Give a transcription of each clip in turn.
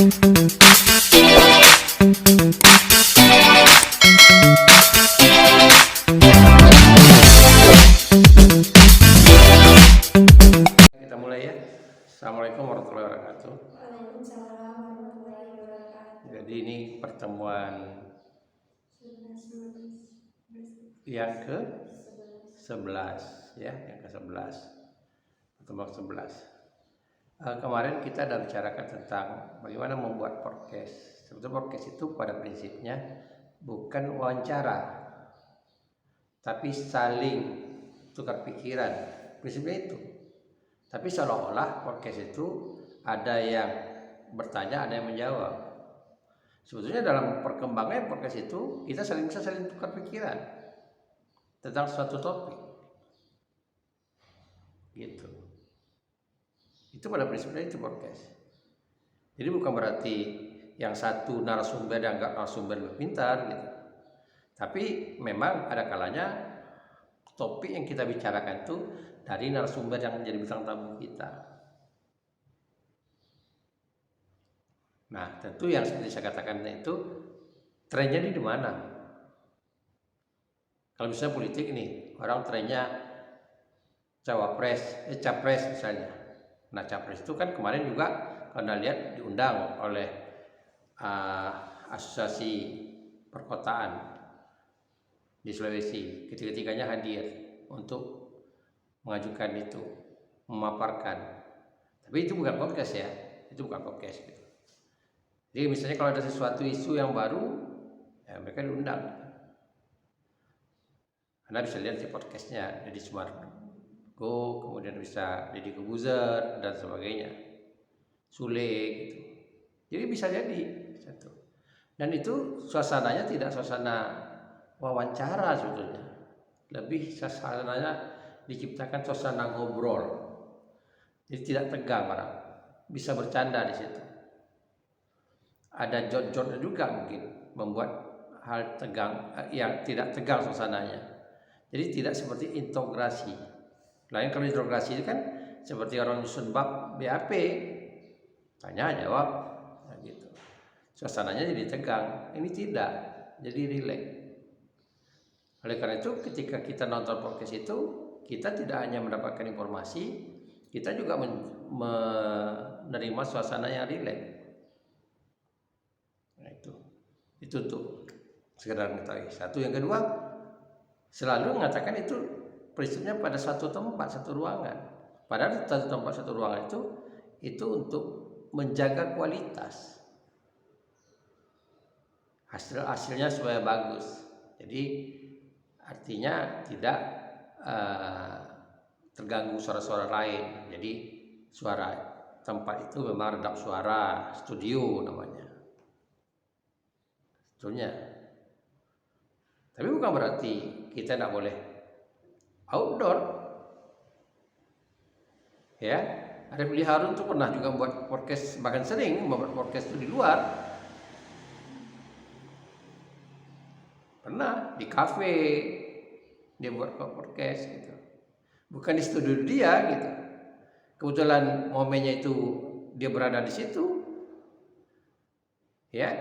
Kita mulai ya. Assalamualaikum warahmatullahi wabarakatuh. Waalaikumsalam warahmatullahi wabarakatuh. Jadi ini pertemuan yang ke-11 ya, yang ke-11. Pertemuan ke-11. Kemarin kita sudah bicarakan tentang bagaimana membuat podcast. Sebetulnya podcast itu pada prinsipnya bukan wawancara, tapi saling tukar pikiran. Prinsipnya itu. Tapi seolah-olah podcast itu ada yang bertanya, ada yang menjawab. Sebetulnya dalam perkembangan podcast itu kita bisa saling tukar pikiran tentang suatu topik. Gitu. Itu pada prinsipnya itu podcast. Jadi bukan berarti yang satu narasumber dan enggak narasumber lebih pintar gitu. Tapi memang ada kalanya topik yang kita bicarakan itu dari narasumber yang menjadi bintang tamu kita. Nah, tentu yang seperti saya katakan itu trennya di mana? Kalau misalnya politik ini, orang trennya capres misalnya. Nah, capres itu kan kemarin juga karena lihat diundang oleh asosiasi perkotaan di Sulawesi. Ketiga-tiganya hadir untuk mengajukan itu, memaparkan. Tapi itu bukan podcast ya, itu bukan podcast gitu. Jadi misalnya kalau ada sesuatu isu yang baru, ya mereka diundang. Anda bisa lihat di podcastnya Deddy Sumargo, kemudian bisa Deddy Corbuzier dan sebagainya, Sule gitu. Jadi bisa jadi satu. Dan itu suasananya tidak suasana wawancara sebetulnya, lebih suasananya diciptakan suasana ngobrol. Jadi tidak tegang orang, bisa bercanda di situ. Ada jod-jodnya juga mungkin membuat hal tegang yang tidak tegang suasananya. Jadi tidak seperti integrasi. Lain kalau integrasi itu kan seperti orang nyusun bab BAP, tanya jawab, nah gitu. Suasananya jadi tegang. Ini tidak, jadi rileks. Oleh karena itu ketika kita nonton podcast itu kita tidak hanya mendapatkan informasi, kita juga menerima suasana yang rileks. Nah itu untuk sekedar mengetahui. Satu, yang kedua, selalu mengatakan itu prinsipnya pada satu tempat, satu ruangan. Padahal satu tempat, satu ruangan itu untuk menjaga kualitas. Hasilnya supaya bagus. Jadi artinya tidak terganggu suara-suara lain. Jadi suara tempat itu memang redap suara, studio namanya. Sebetulnya. Tapi bukan berarti kita tidak boleh outdoor. Ya, Arif Lee Harun tuh pernah juga membuat podcast, bahkan sering membuat podcast itu di luar. Pernah di kafe dia buat podcast gitu. Bukan di studio dia gitu. Kebetulan momennya itu dia berada di situ. Ya,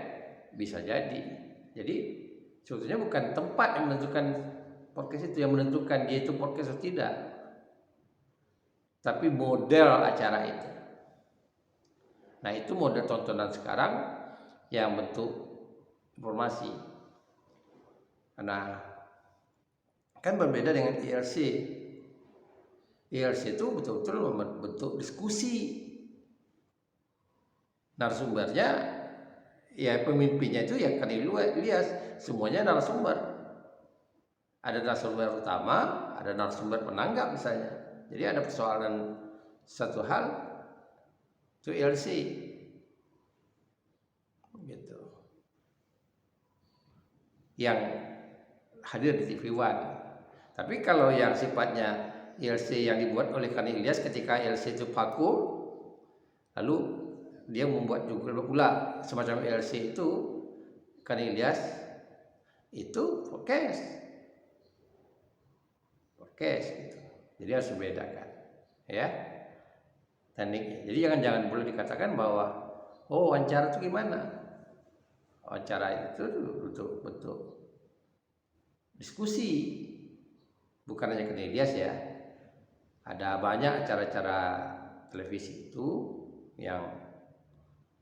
bisa jadi. Jadi sebetulnya bukan tempat yang menentukan podcast itu, yang menentukan dia itu podcast atau tidak, tapi model acara itu. Nah itu model tontonan sekarang yang bentuk informasi. Nah kan berbeda dengan IRC. IRC itu betul-betul membentuk diskusi. Narasumbernya ya pemimpinnya itu ya kan Ilyas, semuanya narasumber. Ada narasumber utama, ada narasumber penanggap misalnya. Jadi ada persoalan satu hal itu ILC gitu. Yang hadir di TV One. Tapi kalau yang sifatnya ILC yang dibuat oleh Kani Ilyas ketika ILC itu vakum, lalu dia membuat juga pula semacam ILC itu Kani Ilyas itu podcast gitu. Jadi harus dibedakan, ya tekniknya. Jadi jangan boleh dikatakan bahwa Oh, wawancara itu gimana? Wawancara itu betul diskusi, bukan hanya ke Dias ya. Ada banyak acara-acara televisi itu yang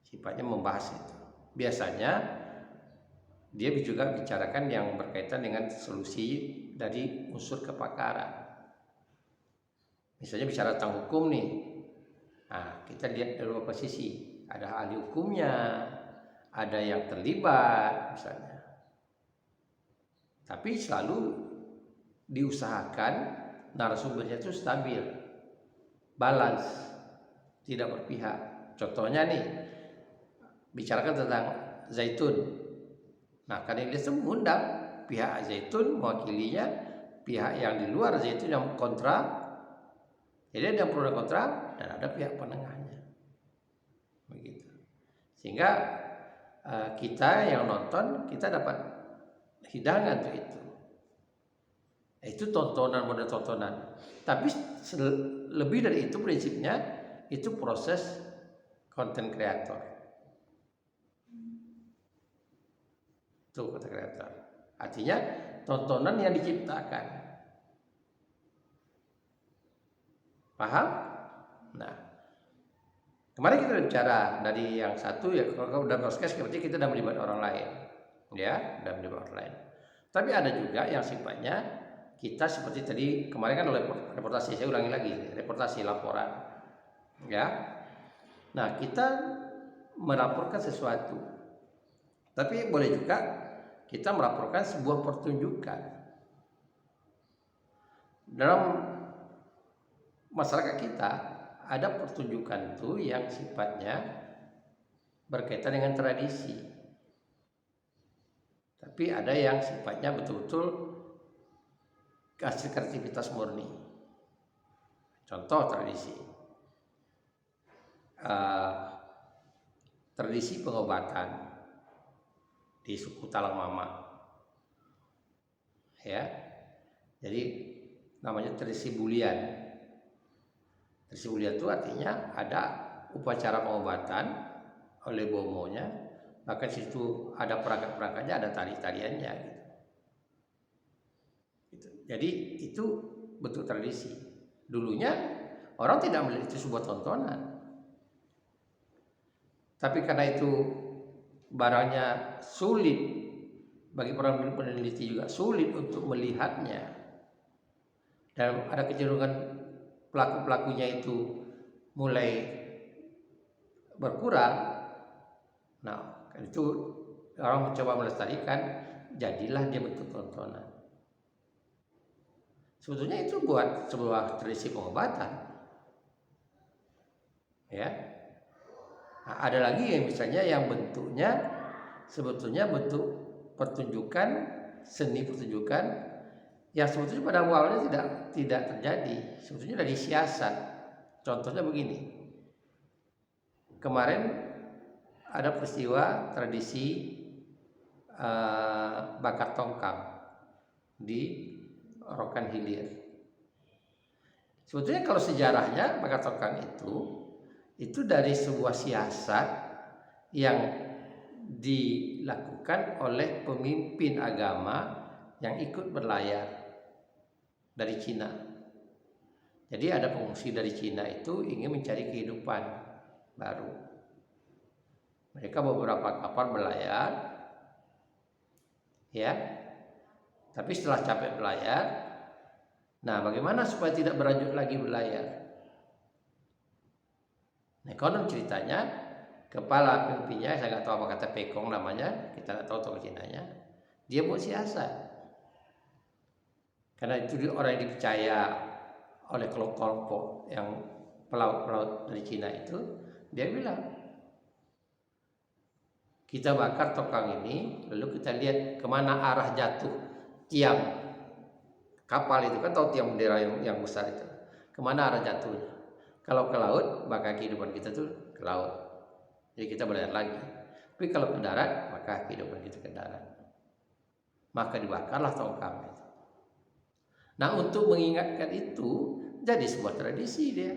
sifatnya membahas itu. Biasanya dia juga bicarakan yang berkaitan dengan solusi dari unsur kepakaran. Misalnya bicara tentang hukum nih. Nah, kita lihat dari beberapa sisi. Ada ahli hukumnya, ada yang terlibat misalnya. Tapi selalu diusahakan narasumbernya itu stabil, balance, tidak berpihak. Contohnya nih, bicarakan tentang zaitun. Nah, karena dia mengundang pihak zaitun mewakilinya, pihak yang di luar zaitun yang kontra. Jadi ada yang pro dan kontra dan ada pihak penengahnya. Begitu. Sehingga kita yang nonton kita dapat hidangan tuh itu. Itu tontonan, model tontonan. Tapi lebih dari itu prinsipnya itu proses content creator. Itu content creator. Artinya tontonan yang diciptakan. Paham? Nah, kemarin kita bicara dari yang satu ya, kalau udah podcast berarti kita udah melibat orang lain, ya, udah melibat orang lain. Tapi ada juga yang sifatnya kita seperti tadi kemarin kan oleh reportasi, saya ulangi lagi, reportasi laporan, ya. Nah, kita melaporkan sesuatu, tapi boleh juga kita melaporkan sebuah pertunjukan. Dalam masyarakat kita ada pertunjukan tuh yang sifatnya berkaitan dengan tradisi. Tapi ada yang sifatnya betul-betul hasil kreativitas murni. Contoh tradisi. Tradisi pengobatan di suku Talang Mama. Ya. Jadi namanya tradisi bulian. Tradisi bulian itu artinya ada upacara pengobatan oleh bomonya, bahkan situ ada perangkat-perangkatnya, ada tari-tariannya gitu. Jadi itu bentuk tradisi. Dulunya orang tidak melihat itu sebuah tontonan, tapi karena itu barangnya sulit bagi para peneliti, juga sulit untuk melihatnya, dan ada kecenderungan pelaku-pelakunya itu mulai berkurang. Nah, itu orang mencoba melestarikan, jadilah dia bentuk tontonan. Sebetulnya itu buat sebuah tradisi pengobatan, ya. Nah, ada lagi yang misalnya yang bentuknya sebetulnya bentuk pertunjukan, seni pertunjukan yang sebetulnya pada awalnya tidak terjadi, sebetulnya dari siasat. Contohnya begini, kemarin ada peristiwa tradisi bakar tongkang di Rokan Hilir. Sebetulnya kalau sejarahnya bakar tongkang itu dari sebuah siasat yang dilakukan oleh pemimpin agama yang ikut berlayar dari Cina. Jadi ada pengungsi dari Cina itu ingin mencari kehidupan baru. Mereka beberapa kapal berlayar, ya. Tapi setelah capek berlayar, nah bagaimana supaya tidak berlanjut lagi berlayar? Nah, konon ceritanya kepala pemimpinnya, saya nggak tahu apa kata Pekong namanya, kita nggak tahu tokoh Cinanya, dia buat siasat. Karena itu orang yang dipercaya oleh kelompok yang pelaut-pelaut dari Cina itu, dia bilang, kita bakar tongkang ini, lalu kita lihat kemana arah jatuh tiang kapal itu, kan tahu tiang bendera yang besar itu, kemana arah jatuhnya. Kalau ke laut, maka kehidupan kita tuh ke laut, jadi kita berlayar lagi. Tapi kalau ke darat, maka kehidupan kita ke darat. Maka dibakarlah tongkang itu. Nah, untuk mengingatkan itu jadi sebuah tradisi dia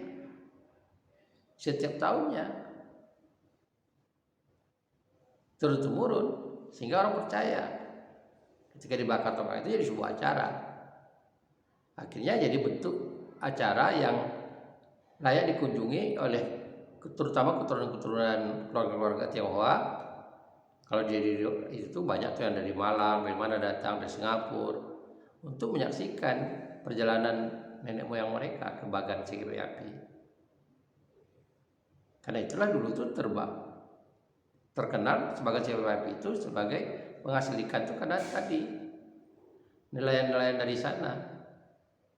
setiap tahunnya. turun temurun, sehingga orang percaya. Ketika dibakar tongkang itu jadi sebuah acara. Akhirnya jadi bentuk acara yang layak dikunjungi oleh terutama keturunan-keturunan keluarga-keluarga Tionghoa. Kalau jadi itu banyak tuh yang dari Malang, dari mana datang, dari Singapura untuk menyaksikan perjalanan nenek moyang mereka ke Bagan Sigiri Api. Karena itulah dulu tuh terkenal sebagai Sigiri Api itu sebagai penghasil ikan itu karena tadi nelayan-nelayan dari sana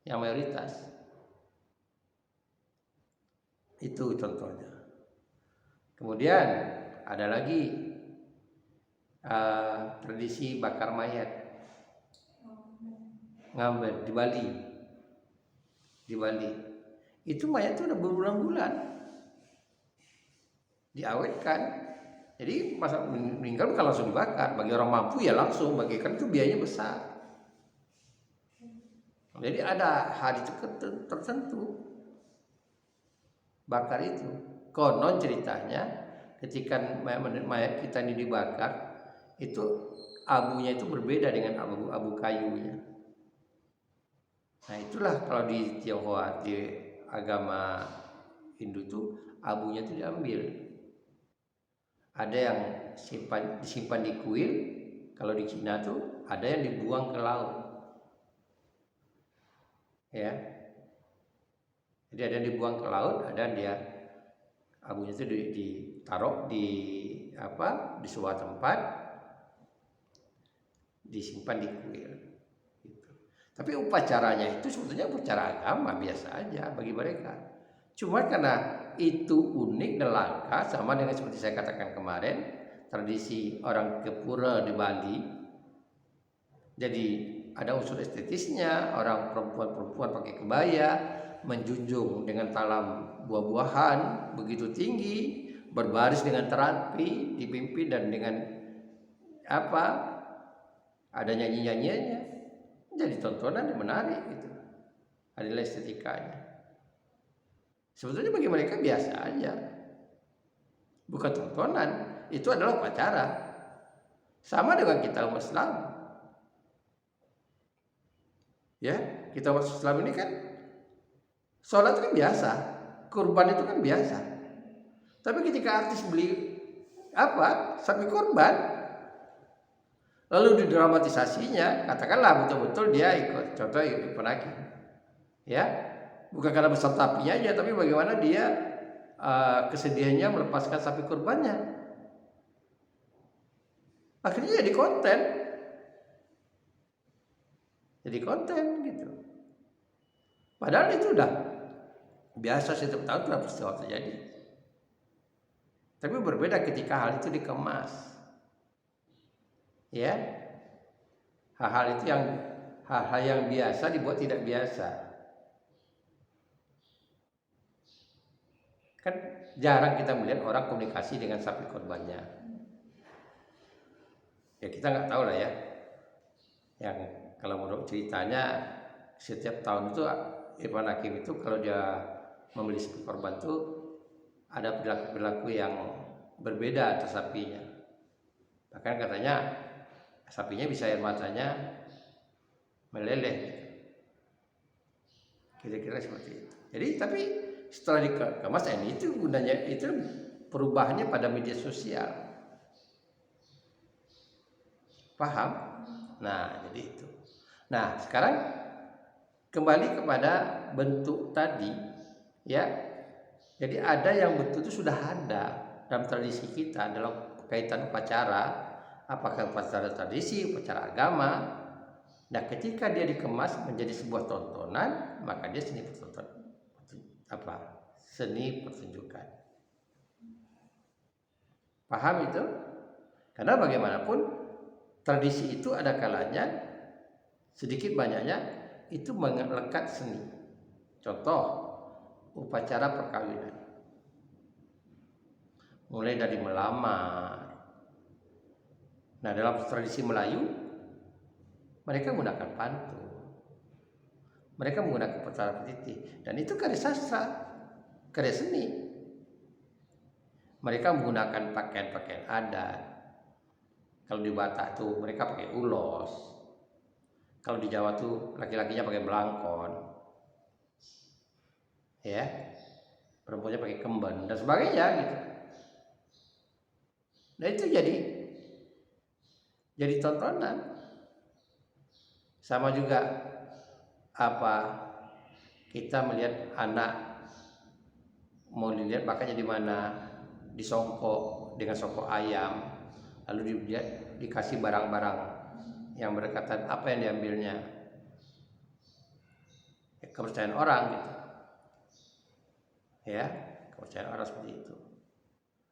yang mayoritas. Itu contohnya. Kemudian ada lagi tradisi bakar mayat Ngambet di Bali. Di Bali itu mayat itu udah berbulan-bulan diawetkan. Jadi masa meninggal bukan langsung dibakar. Bagi orang mampu ya langsung, bagi kan itu biayanya besar. Jadi ada hari tertentu bakar itu. Konon ceritanya ketika mayat kita ini dibakar, itu abunya itu berbeda dengan abu kayunya. Nah itulah kalau di Tionghoa, di agama Hindu tuh abunya itu diambil. Ada yang disimpan di kuil. Kalau di Cina tuh ada yang dibuang ke laut. Ya. Jadi ada yang dibuang ke laut, ada yang dia abunya itu ditaruh di sebuah tempat, disimpan di kuil. Gitu. Tapi upacaranya itu sebetulnya upacara agama biasa aja bagi mereka. Cuma karena itu unik dan langka, sama dengan seperti saya katakan kemarin, tradisi orang ke pura di Bali. Jadi ada unsur estetisnya, orang perempuan pakai kebaya, menjunjung dengan talam buah-buahan begitu tinggi, berbaris dengan terapi, dipimpin dan dengan ada nyanyi-nyanyiannya, jadi tontonan yang menarik itu. Adalah estetikanya. Sebetulnya bagi mereka biasa aja, bukan tontonan, itu adalah upacara. Sama dengan kita umat Islam. Ya, kita umat Islam ini kan sholat kan biasa, kurban itu kan biasa. Tapi ketika artis beli sapi kurban, lalu didramatisasinya, katakanlah betul-betul dia ikut, contoh ikut penagih, ya, bukan karena besar sapinya aja, tapi bagaimana dia kesedihannya melepaskan sapi kurbannya. Akhirnya jadi konten gitu. Padahal itu udah biasa setiap tahun sudah peristiwa terjadi. Tapi berbeda ketika hal itu dikemas. Ya, hal-hal yang biasa dibuat tidak biasa. Kan jarang kita melihat orang komunikasi dengan sapi korbannya. Ya kita nggak tahu lah ya. Yang kalau menurut ceritanya setiap tahun itu Irfan Hakim itu kalau dia membeli sapi korban itu ada perilaku yang berbeda atas sapinya. Bahkan katanya sapinya bisa air matanya meleleh. Kira-kira seperti itu. Jadi tapi setelah dikemas ini itu gunanya itu perubahannya pada media sosial. Paham? Nah, jadi itu. Nah, sekarang kembali kepada bentuk tadi, ya. Jadi ada yang bentuk itu sudah ada dalam tradisi kita dalam kaitan upacara, apakah upacara tradisi, upacara agama. Nah, ketika dia dikemas menjadi sebuah tontonan, maka dia seni pertunjukan. Paham itu? Karena bagaimanapun tradisi itu ada kalanya sedikit banyaknya itu melekat seni. Contoh upacara perkawinan. Mulai dari melamar. Nah, dalam tradisi Melayu mereka menggunakan pantun. Mereka menggunakan upacara petitih dan itu karya sastra, karya seni. Mereka menggunakan pakaian-pakaian adat. Kalau di Batak tuh mereka pakai ulos. Kalau di Jawa tuh laki-lakinya pakai belangkon, ya, perempuannya pakai kemben dan sebagainya gitu. Nah itu jadi tontonan. Sama juga apa kita melihat anak mau dilihat bakatnya di mana, disongkok dengan songkok ayam, lalu dia dikasih barang-barang yang berdekatan, apa yang diambilnya? Ya, kepercayaan orang gitu, ya, kepercayaan orang seperti itu.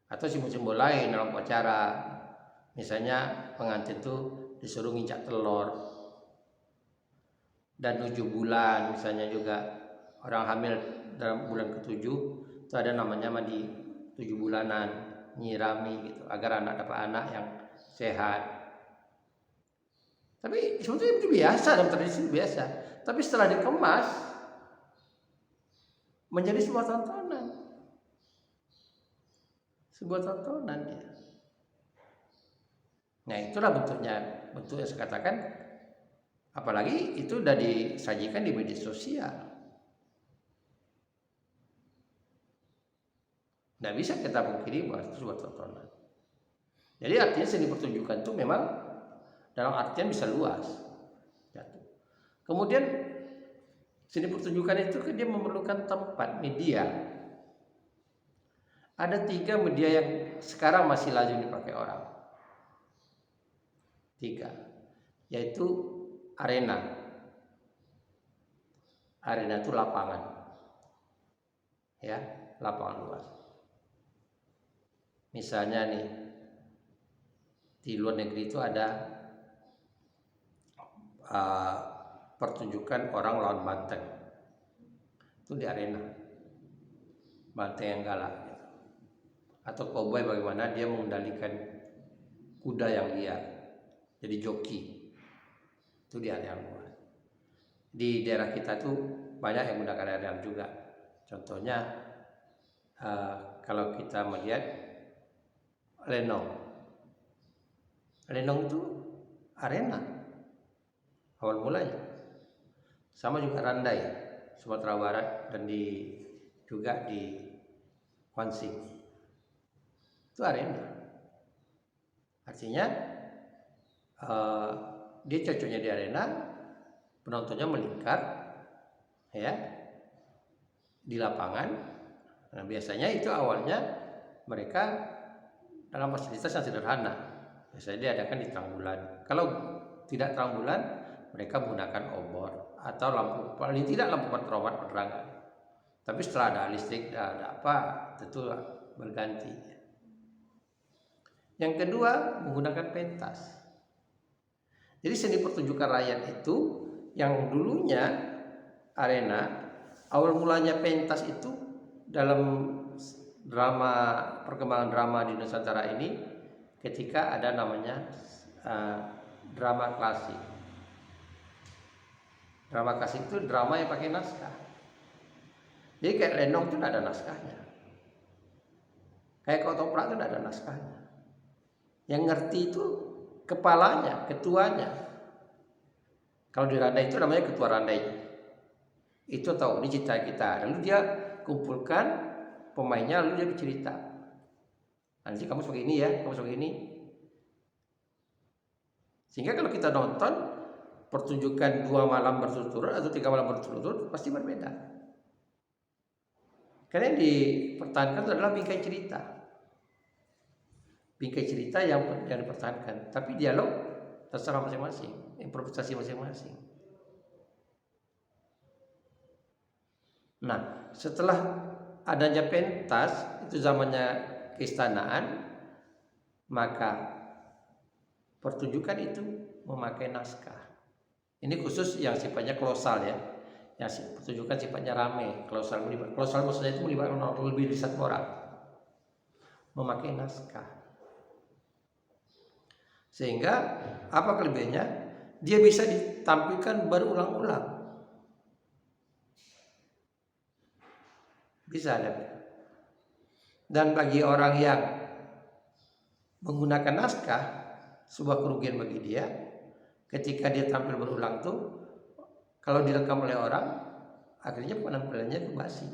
Atau simbol-simbol lain dalam upacara, misalnya pengantin tuh disuruh nginjak telur, dan 7 bulan misalnya juga orang hamil dalam bulan ke-7 itu ada namanya mandi 7 bulanan, nyirami gitu agar anak dapat anak yang sehat. Tapi sebetulnya itu biasa, dalam tradisi biasa. Tapi setelah dikemas menjadi sebuah tontonan. Sebuah tontonan ya. Nah itulah bentuknya, bentuk yang saya katakan. Apalagi itu sudah disajikan di media sosial. Nggak bisa kita pungkiri bahwa itu sebuah tontonan. Jadi artinya seni pertunjukan itu memang dalam artian bisa luas. Kemudian seni pertunjukan itu dia memerlukan tempat, media. Ada 3 media yang sekarang masih lazim dipakai orang. 3, yaitu arena. Arena itu lapangan, ya, lapangan luas. Misalnya nih, di luar negeri itu ada pertunjukan orang lawan banteng, itu di arena, banteng yang galak, gitu. Atau koboi bagaimana dia mengendalikan kuda yang liar, jadi joki, itu di arena luas. Di daerah kita tuh banyak yang menggunakan arena juga. Contohnya kalau kita melihat lenong itu arena awal mulanya. Sama juga randai Sumatera Barat dan juga di Konsing, itu arena. Artinya dia cocoknya di arena, penontonnya melingkar, ya, di lapangan. Nah, biasanya itu awalnya mereka dalam fasilitas yang sederhana. Biasanya diadakan di terang bulan. Kalau tidak terang bulan, mereka menggunakan obor atau lampu, paling tidak lampu penerangan penerangan. Tapi setelah ada listrik, ada apa, tentu berganti. Yang kedua, menggunakan pentas. Jadi seni pertunjukan rakyat itu yang dulunya arena, awal mulanya pentas itu dalam drama, perkembangan drama di Nusantara ini ketika ada namanya drama klasik. Drama klasik itu drama yang pakai naskah. Jadi kayak lenong itu tidak ada naskahnya, kayak ketoprak itu tidak ada naskahnya. Yang ngerti itu kepalanya, ketuanya. Kalau di randai itu namanya ketua randai. Itu tahu ini cerita kita. Lalu dia kumpulkan pemainnya, lalu dia bercerita. Nanti kamu seperti ini ya, kamu seperti ini. Sehingga kalau kita nonton pertunjukan 2 malam berturut-turut atau 3 malam berturut-turut pasti berbeda. Karena yang dipertahankan itu adalah bingkai cerita. Bingkai cerita yang dipertahankan, tapi dialog terserah masing-masing, improvisasi masing-masing. Nah, setelah adanya pentas, itu zamannya keistanaan, maka pertunjukan itu memakai naskah. Ini khusus yang sifatnya kolosal ya. Yang pertunjukan sifatnya rame, kolosal maksudnya itu melibatkan lebih dari 1 orang. Memakai naskah. Sehingga apa kelebihannya? Dia bisa ditampilkan berulang-ulang. Bisa ada. Dan bagi orang yang menggunakan naskah, sebuah kerugian bagi dia ketika dia tampil berulang tuh, kalau direkam oleh orang akhirnya penampilannya itu basi.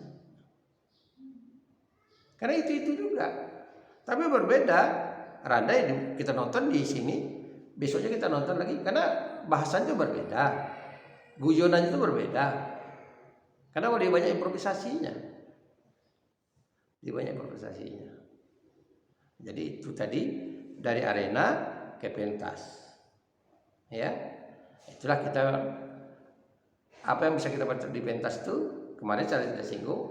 Karena itu juga. Tapi berbeda, Randai kita nonton di sini, besoknya kita nonton lagi karena bahasanya berbeda, guyonannya itu berbeda. Karena dia banyak improvisasinya. Jadi itu tadi dari arena ke pentas. Ya. Itulah kita apa yang bisa kita baca di pentas itu. Kemarin saya sudah singgung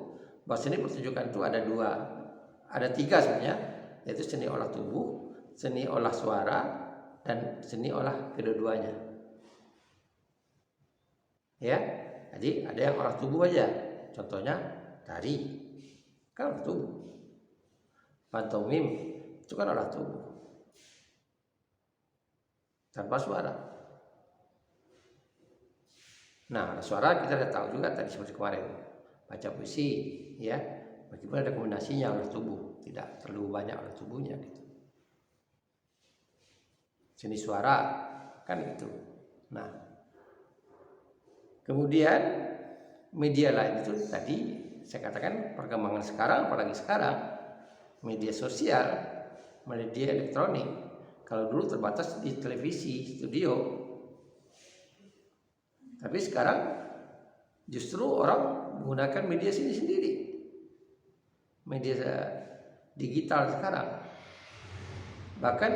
bahwa seni pertunjukan itu ada tiga sebenarnya, yaitu seni olah tubuh, seni olah suara, dan seni olah kedua-duanya. Ya, jadi ada yang olah tubuh aja, contohnya tari, kan olah tubuh. Pantomim itu kan olah tubuh, tanpa suara. Nah, suara kita sudah tahu juga tadi seperti kemarin, baca puisi, ya, meskipun ada kombinasinya olah tubuh, tidak terlalu banyak olah tubuhnya gitu. Seni suara kan itu. Nah, kemudian media lain itu tadi saya katakan perkembangan sekarang, apalagi sekarang media sosial, media elektronik. Kalau dulu terbatas di televisi, studio, tapi sekarang justru orang menggunakan media sendiri, media digital sekarang. Bahkan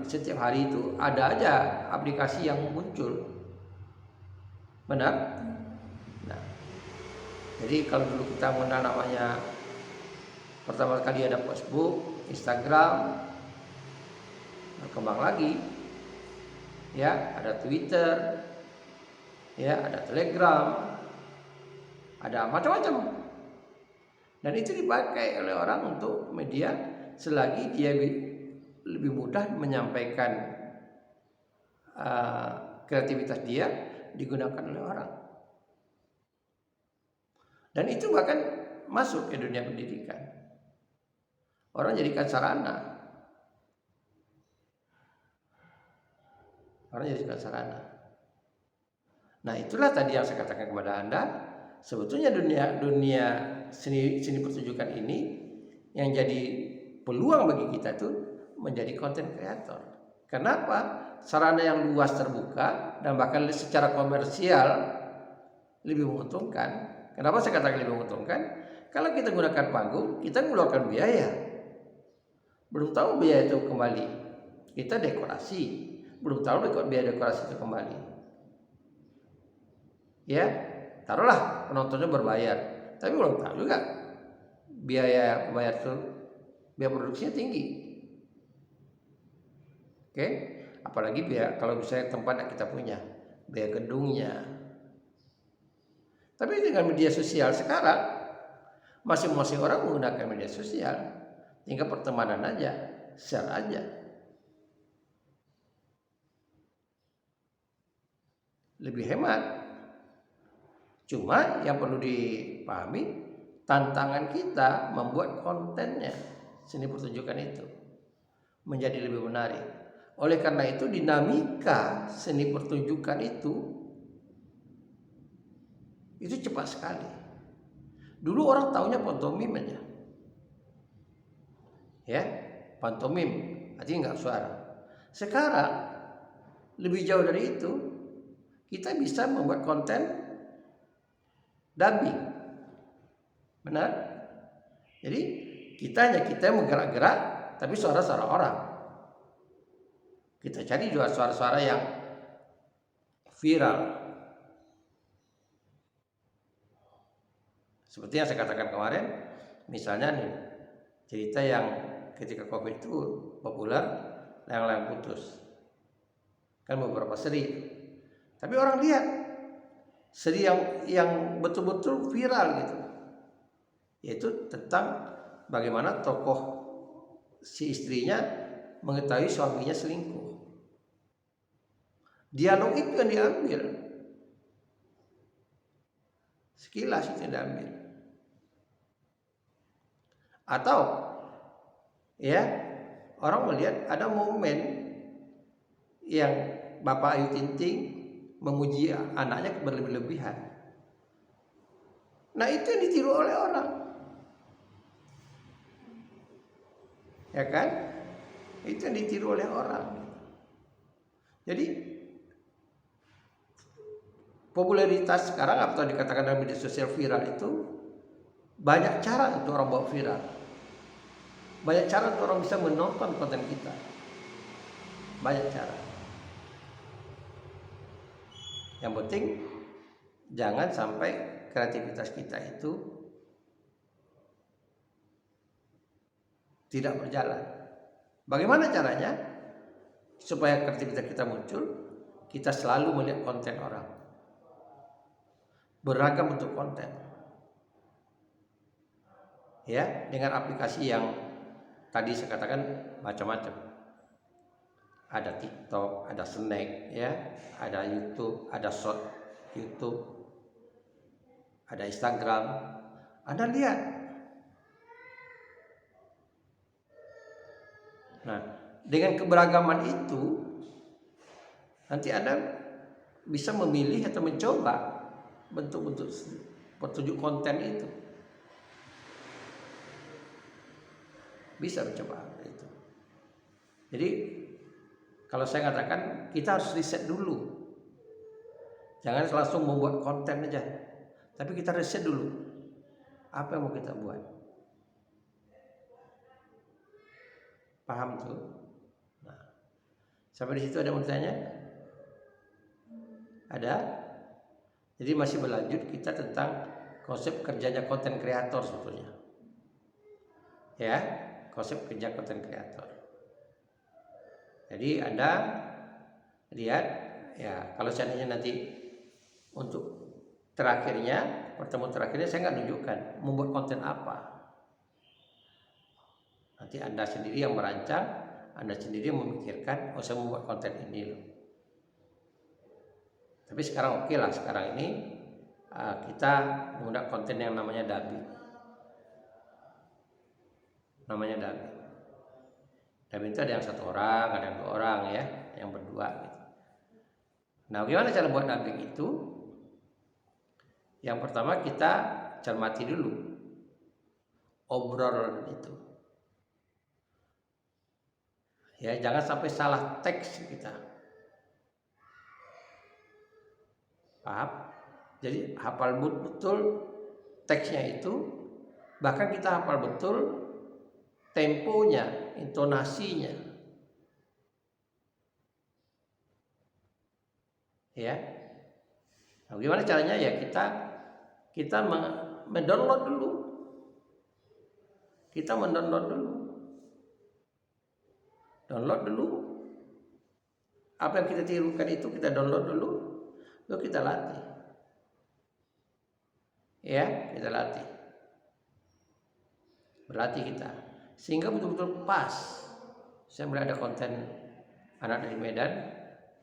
setiap hari itu ada aja aplikasi yang muncul, benar? Nah, jadi kalau dulu kita mengenal namanya pertama kali ada Facebook, Instagram, berkembang lagi, ya ada Twitter, ya ada Telegram, ada macam-macam, dan itu dipakai oleh orang untuk media selagi dia lebih mudah menyampaikan kreativitas dia digunakan oleh orang. Dan itu bahkan masuk ke dunia pendidikan. Orang jadikan sarana. Nah, itulah tadi yang saya katakan kepada Anda. Sebetulnya dunia seni pertunjukan ini yang jadi peluang bagi kita itu menjadi content creator. Kenapa? Sarana yang luas terbuka dan bahkan secara komersial lebih menguntungkan. Kenapa saya katakan lebih menguntungkan? Kalau kita gunakan panggung, kita mengeluarkan biaya. Belum tahu biaya itu kembali. Kita dekorasi, belum tahu biaya dekorasi itu kembali. Ya, taruhlah penontonnya berbayar, tapi belum tahu juga biaya produksinya tinggi. Oke, apalagi biaya kalau misalnya tempat yang kita punya, biaya gedungnya. Tapi dengan media sosial sekarang, masing-masing orang menggunakan media sosial, tinggal pertemanan aja, share aja. Lebih hemat. Cuma yang perlu dipahami, tantangan kita membuat kontennya, seni pertunjukan itu menjadi lebih menarik. Oleh karena itu dinamika seni pertunjukan itu cepat sekali. Dulu orang taunya pantomim aja, ya, pantomim, artinya nggak suara. Sekarang lebih jauh dari itu, kita bisa membuat konten dubbing, benar? Jadi kita menggerak-gerak, tapi suara-suara orang. Kita cari juga suara-suara yang viral. Seperti yang saya katakan kemarin, misalnya nih, cerita yang ketika COVID itu populer, layang-layang putus. Kan beberapa seri. Tapi orang lihat seri yang betul-betul viral gitu. Yaitu tentang bagaimana tokoh si istrinya mengetahui suaminya selingkuh. Dialog itu yang diambil. Sekilas itu yang diambil. Atau ya orang melihat ada momen yang Bapak Ayu Ting Ting memuji anaknya berlebih-lebihan. Nah, itu yang ditiru oleh orang. Ya kan? Itu yang ditiru oleh orang. Jadi popularitas sekarang atau dikatakan dalam media sosial viral itu banyak cara untuk orang bawa viral. Banyak cara untuk orang bisa menonton konten kita. Banyak cara. Yang penting jangan sampai kreativitas kita itu tidak berjalan. Bagaimana caranya? Supaya kreativitas kita muncul, kita selalu melihat konten orang. Beragam bentuk konten. Ya, dengan aplikasi yang tadi saya katakan macam-macam. Ada TikTok, ada Snack, ya, ada YouTube, ada Short YouTube, ada Instagram. Anda lihat. Nah, dengan keberagaman itu nanti Anda bisa memilih atau mencoba bentuk-bentuk petunjuk konten itu. Bisa mencoba itu. Jadi kalau saya katakan kita harus riset dulu. Jangan langsung membuat konten aja. Tapi kita riset dulu. Apa yang mau kita buat? Paham tuh? Nah, sampai di situ ada yang mau ditanya? Ada? Jadi masih berlanjut kita tentang konsep kerjanya konten kreator sebetulnya. Ya, konsep kerja konten kreator. Jadi Anda lihat ya, kalau seandainya nanti untuk terakhirnya, pertemuan terakhirnya saya nggak tunjukkan membuat konten apa. Nanti Anda sendiri yang merancang, Anda sendiri yang memikirkan, oh saya membuat konten ini loh. Tapi sekarang oke lah, sekarang ini kita menggunakan konten yang namanya dubbing. Namanya dubbing. Dubbing itu ada yang satu orang, ada yang dua orang ya, yang berdua gitu. Nah, bagaimana cara buat dubbing itu? Yang pertama kita cermati dulu obrolan itu. Ya, jangan sampai salah teks kita. Paham? Jadi hafal betul teksnya itu, bahkan kita hafal betul temponya, intonasinya. Ya. Nah, gimana caranya ya kita mendownload dulu. Kita mendownload dulu. Download dulu. Apa yang kita tirukan itu kita download dulu. Lalu kita latih. Ya, kita latih. Berlatih kita. Sehingga betul-betul pas. Saya melihat ada konten anak dari Medan,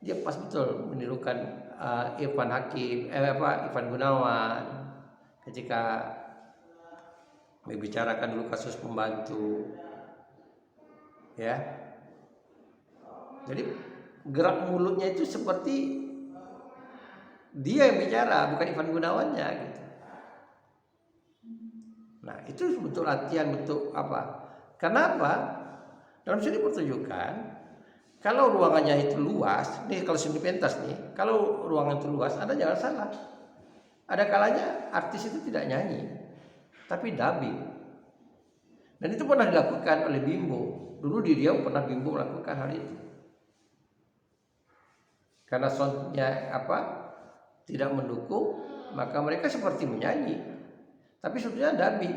dia pas betul menirukan Irfan Hakim, Ivan Gunawan ketika membicarakan dulu kasus pembantu. Ya. Jadi gerak mulutnya itu seperti dia yang bicara, bukan Ivan Gunawannya gitu. Nah, itu bentuk latihan, bentuk apa? Kenapa? Dalam sini pertunjukan, kalau ruangannya itu luas, nih kalau seni pentas nih, kalau ruangan itu luas, Anda jangan salah. Ada kalanya artis itu tidak nyanyi, tapi dubbing. Dan itu pernah dilakukan oleh Bimbo. Dulu di Riau pernah Bimbo melakukan hal itu. Karena soundnya tidak mendukung, maka mereka seperti menyanyi, tapi sebetulnya dubbing.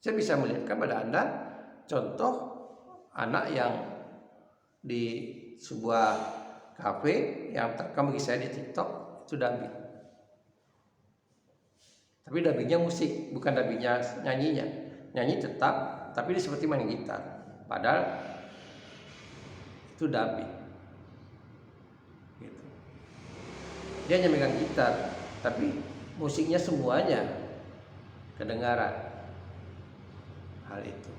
Saya bisa melihatkan pada Anda contoh anak yang di sebuah kafe yang terekam bagi saya di TikTok itu dubbing. Tapi dubbingnya musik, bukan dubbingnya nyanyinya. Nyanyi tetap, tapi dia seperti main gitar. Padahal itu dubbing. Gitu. Dia hanya megang gitar, tapi musiknya semuanya kedengaran. Hal itu.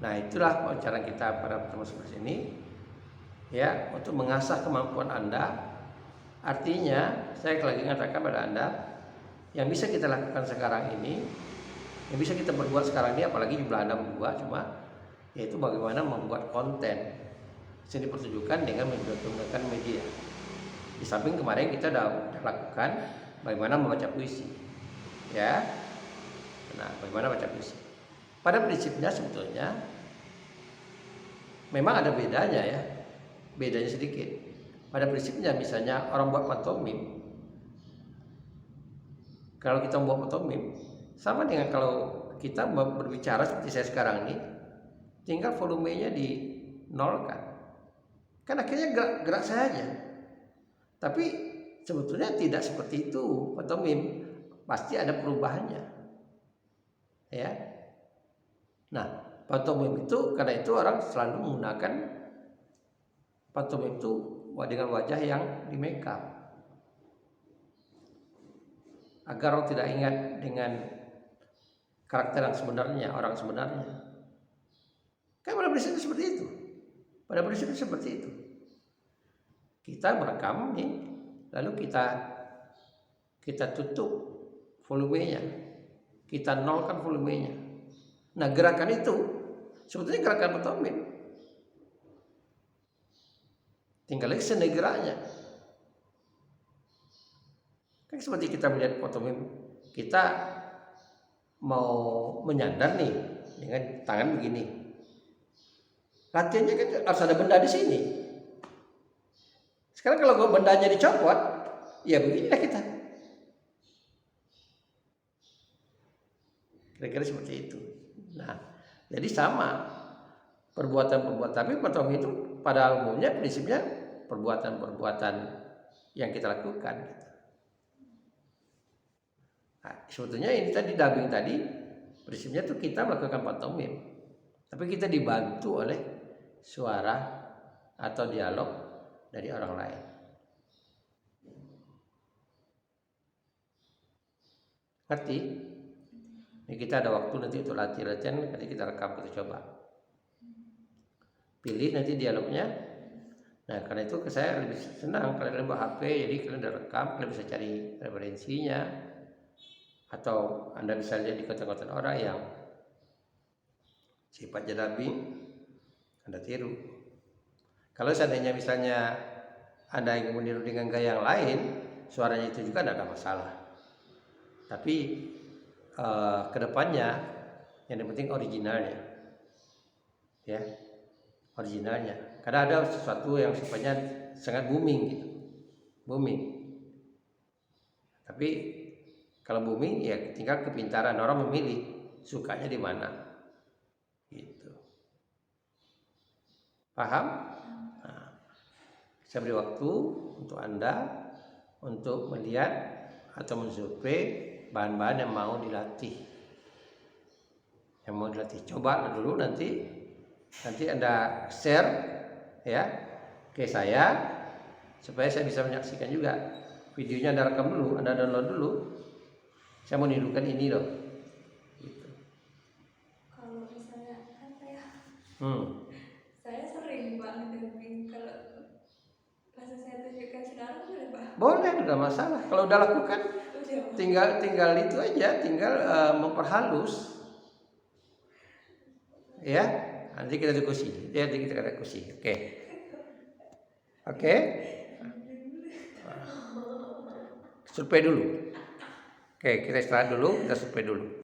Nah, itulah cara kita pada pertemuan seperti ini, ya, untuk mengasah kemampuan Anda. Artinya, saya lagi mengatakan pada Anda, yang bisa kita lakukan sekarang ini, yang bisa kita berbuat sekarang ini, apalagi jumlah Anda berdua, yaitu bagaimana membuat konten yang dipertunjukkan dengan menggunakan media. Di samping kemarin kita sudah lakukan bagaimana membaca puisi, ya. Nah, bagaimana baca puisi. Pada prinsipnya sebetulnya memang ada bedanya, ya, bedanya sedikit. Pada prinsipnya misalnya orang buat pantomim, kalau kita membuat pantomim sama dengan kalau kita berbicara seperti saya sekarang ini, tinggal volumenya dinolkan. Kan akhirnya gerak saya aja. Tapi sebetulnya tidak seperti itu pantomim, pasti ada perubahannya, ya. Nah, pantomim itu karena itu orang selalu menggunakan pantomim itu dengan wajah yang di make up, agar orang tidak ingat dengan karakter yang sebenarnya, orang sebenarnya. Kan pada prinsipnya seperti itu. Pada prinsipnya seperti itu. Kita merekam nih, lalu kita tutup volumenya, kita nolkan volumenya. Nah, gerakan itu sebetulnya gerakan pantomim. Tinggal lagi seni geraknya. Kan seperti kita melihat pantomim, kita mau menyandar nih dengan tangan begini. Latihannya kan harus ada benda di sini. Sekarang kalau bendanya dicopot, ya beginilah kita. Kira-kira seperti itu. Nah, jadi sama perbuatan-perbuatan, tapi pantomim itu pada umumnya prinsipnya perbuatan-perbuatan yang kita lakukan. Nah, sebetulnya ini tadi dubbing tadi prinsipnya tuh kita melakukan pantomim, tapi kita dibantu oleh suara atau dialog dari orang lain. Ngerti? Ini kita ada waktu nanti untuk latihan, nanti kita rekam, kita coba. Pilih nanti dialognya. Nah, karena itu saya lebih senang kalian bawa HP, jadi kalian udah rekam, kalian bisa cari referensinya, atau Anda bisa lihat di konten-konten orang yang sifatnya dubbing, Anda tiru. Kalau seandainya misalnya Anda ingin meniru dengan gaya yang lain, suaranya itu juga tidak ada masalah. Tapi kedepannya yang penting originalnya, ya, originalnya. Karena ada sesuatu yang sifatnya sangat booming gitu, booming. Tapi kalau booming ya tinggal kepintaran orang memilih sukanya di mana, gitu. Paham? Nah, saya beri waktu untuk Anda untuk melihat atau mensurvei bahan-bahan yang mau dilatih, coba dulu, nanti Anda share, ya, ke saya supaya saya bisa menyaksikan juga videonya. Anda rekam dulu, Anda download dulu, saya mau nirukan ini loh, gitu. Kalau misalnya apa ya? Saya sering banget dubbing. Kalau pas saya tunjukkan sekarang boleh Pak? Boleh, tidak masalah. Kalau udah lakukan, tinggal itu aja, tinggal memperhalus, ya. Nanti kita diskusi, oke. Survei dulu. Oke, kita istirahat dulu, kita survei dulu.